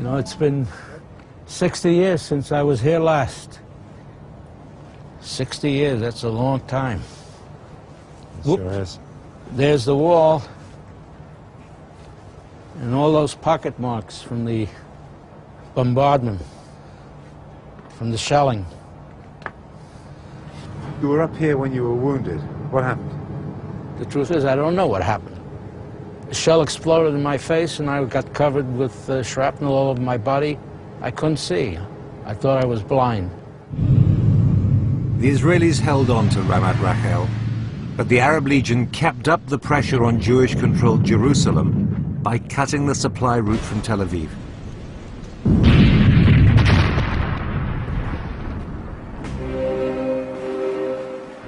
know, it's been 60 years since I was here last. 60 years, that's a long time. It sure is. There's the wall. And all those pocket marks from the bombardment, from the shelling. You were up here when you were wounded. What happened? The truth is, I don't know what happened. A shell exploded in my face and I got covered with shrapnel all over my body. I couldn't see. I thought I was blind. The Israelis held on to Ramat Rachel, but the Arab Legion kept up the pressure on Jewish-controlled Jerusalem by cutting the supply route from Tel Aviv.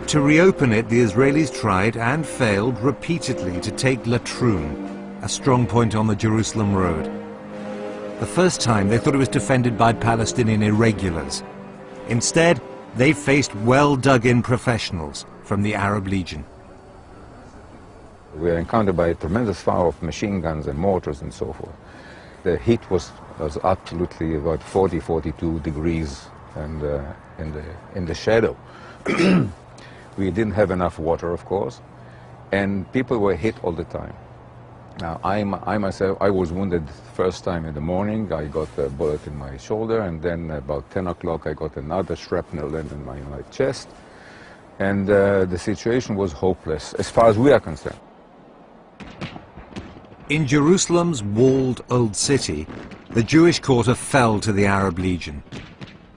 To reopen it, the Israelis tried and failed repeatedly to take Latrun, a strong point on the Jerusalem road. The first time they thought it was defended by Palestinian irregulars. Instead, they faced well-dug-in professionals from the Arab Legion. We were encountered by a tremendous fire of machine guns and mortars and so forth. The heat was absolutely about 40, 42 degrees and in the shadow. We didn't have enough water, of course, and people were hit all the time. Now, I myself, I was wounded first time in the morning. I got a bullet in my shoulder, and then about 10 o'clock I got another shrapnel in my chest. And the situation was hopeless, as far as we are concerned. In Jerusalem's walled Old City, the Jewish quarter fell to the Arab Legion.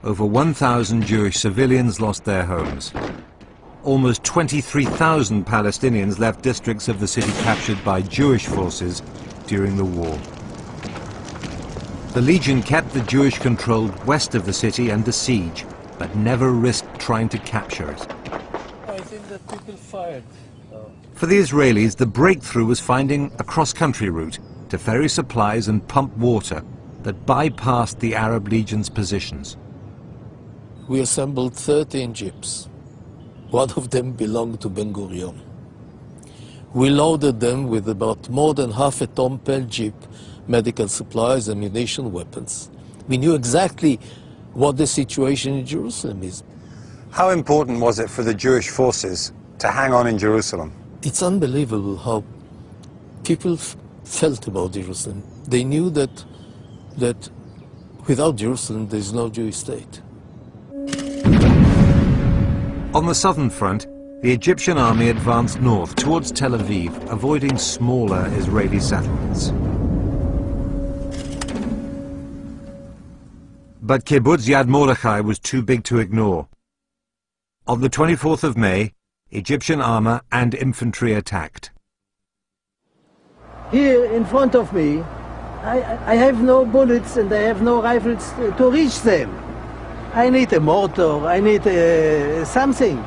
Over 1,000 Jewish civilians lost their homes. Almost 23,000 Palestinians left districts of the city captured by Jewish forces during the war. The Legion kept the Jewish-controlled west of the city under siege, but never risked trying to capture it. I think that people fired. For the Israelis, the breakthrough was finding a cross-country route to ferry supplies and pump water that bypassed the Arab Legion's positions. We assembled 13 jeeps. One of them belonged to Ben Gurion. We loaded them with about more than half a ton per jeep, medical supplies, ammunition, weapons. We knew exactly what the situation in Jerusalem is. How important was it for the Jewish forces to hang on in Jerusalem? It's unbelievable how people felt about Jerusalem. They knew that without Jerusalem there's no Jewish state. On the southern front, the Egyptian army advanced north towards Tel Aviv, avoiding smaller Israeli settlements. But Kibbutz Yad Mordechai was too big to ignore. On the 24th of May, Egyptian armor and infantry attacked. Here in front of me, I have no bullets and I have no rifles to reach them. I need a mortar, I need something.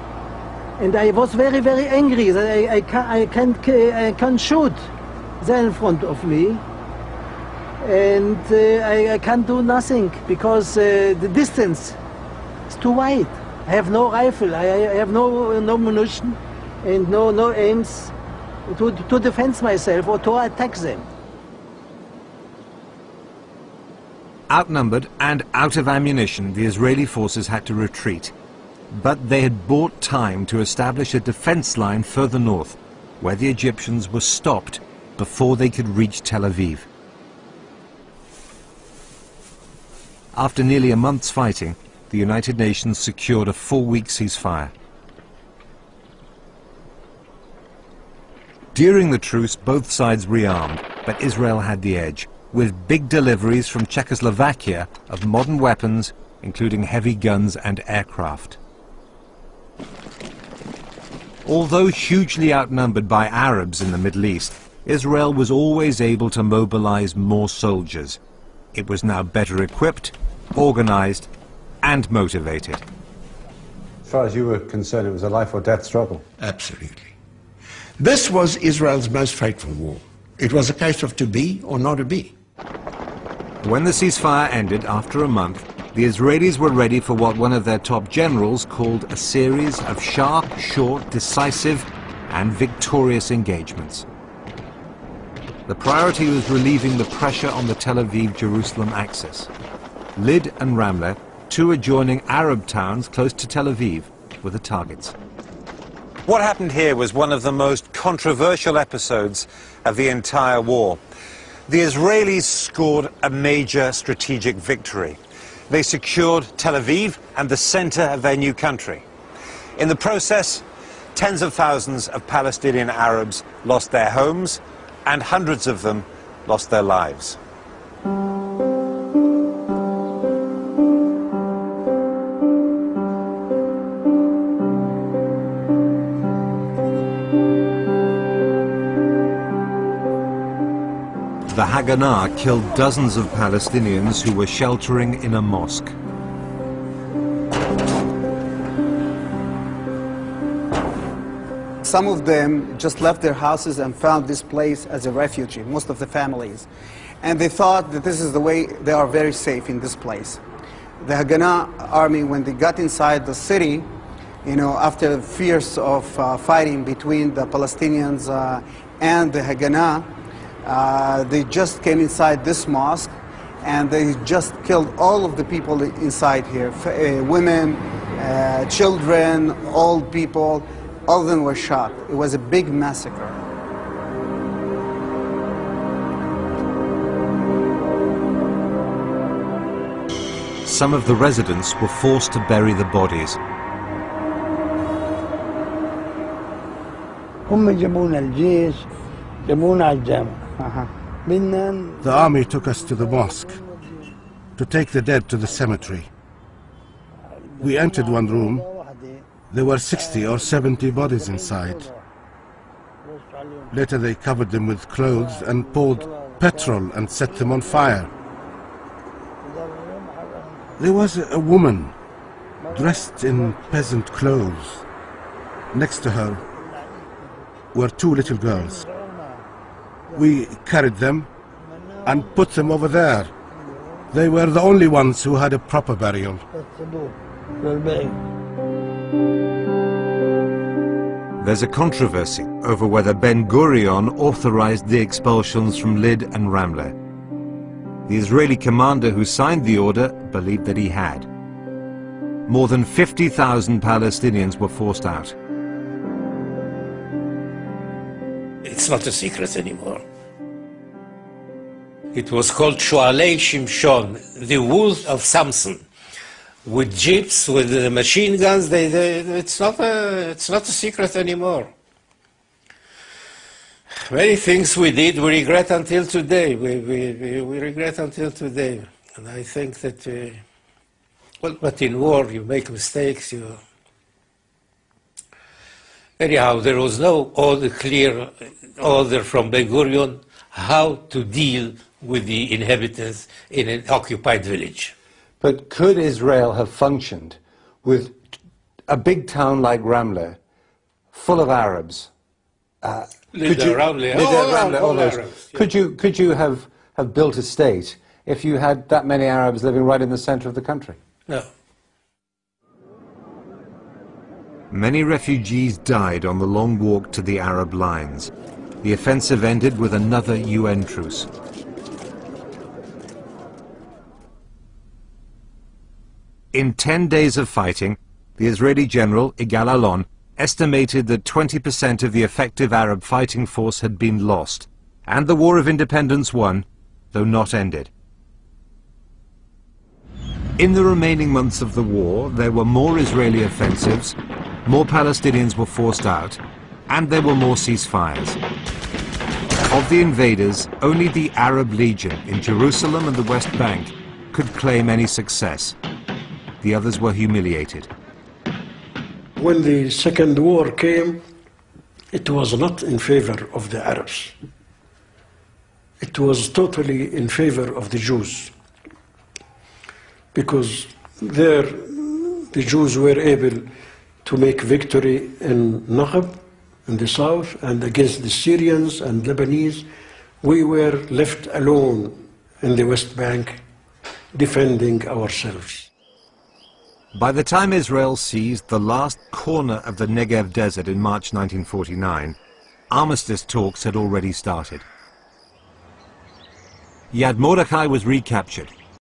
And I was very, very angry that I can't shoot. They're in front of me. And I can't do nothing because the distance is too wide. I have no rifle, I have no munition and no aims to defend myself or to attack them. Outnumbered and out of ammunition, the Israeli forces had to retreat. But they had bought time to establish a defense line further north, where the Egyptians were stopped before they could reach Tel Aviv. After nearly a month's fighting, the United Nations secured a 4-week ceasefire. During the truce, both sides rearmed, but Israel had the edge, with big deliveries from Czechoslovakia of modern weapons, including heavy guns and aircraft. Although hugely outnumbered by Arabs in the Middle East, Israel was always able to mobilize more soldiers. It was now better equipped, organized, and motivated. As far as you were concerned, it was a life or death struggle. Absolutely. This was Israel's most fateful war. It was a case of to be or not to be. When the ceasefire ended after a month, the Israelis were ready for what one of their top generals called a series of sharp, short, decisive, and victorious engagements. The priority was relieving the pressure on the Tel Aviv-Jerusalem axis. Lid and Ramleh, two adjoining Arab towns close to Tel Aviv, were the targets. What happened here was one of the most controversial episodes of the entire war. The Israelis scored a major strategic victory. They secured Tel Aviv and the center of their new country. In the process, tens of thousands of Palestinian Arabs lost their homes, and hundreds of them lost their lives. The Haganah killed dozens of Palestinians who were sheltering in a mosque. Some of them just left their houses and found this place as a refugee, most of the families. And they thought that this is the way they are very safe in this place. The Haganah army, when they got inside the city, you know, after fears of fighting between the Palestinians and the Haganah, they just came inside this mosque and they just killed all of the people inside here. Women, children, old people. All of them were shot. It was a big massacre. Some of the residents were forced to bury the bodies. The army took us to the mosque to take the dead to the cemetery. We entered one room. There were 60 or 70 bodies inside. Later they covered them with clothes and poured petrol and set them on fire. There was a woman dressed in peasant clothes. Next to her were two little girls. We carried them and put them over there. They were the only ones who had a proper burial. There's a controversy over whether Ben-Gurion authorized the expulsions from Lid and Ramleh. The Israeli commander who signed the order believed that he had. More than 50,000 Palestinians were forced out. It's not a secret anymore. It was called Shoalei Shimshon, the woods of Samson. With jeeps, with machine guns, it's not a secret anymore. Many things we did, we regret until today. We regret until today. And I think that, well, but in war you make mistakes. Anyhow, there was no clear order from Ben-Gurion how to deal with the inhabitants in an occupied village. But could Israel have functioned with a big town like Ramleh, full of Arabs? Could you have built a state if you had that many Arabs living right in the center of the country? No. Many refugees died on the long walk to the Arab lines. The offensive ended with another UN truce. In 10 days of fighting, the Israeli general, Igal Alon, estimated that 20% of the effective Arab fighting force had been lost, and the War of Independence won, though not ended. In the remaining months of the war, there were more Israeli offensives, more Palestinians were forced out, and there were more ceasefires. Of the invaders, only the Arab Legion in Jerusalem and the West Bank could claim any success. The others were humiliated. When the Second War came, it was not in favor of the Arabs. It was totally in favor of the Jews, because there the Jews were able to make victory in Naqab, in the south, and against the Syrians and Lebanese. We were left alone in the West Bank, defending ourselves. By the time Israel seized the last corner of the Negev desert in March 1949, armistice talks had already started. Yad Mordechai was recaptured,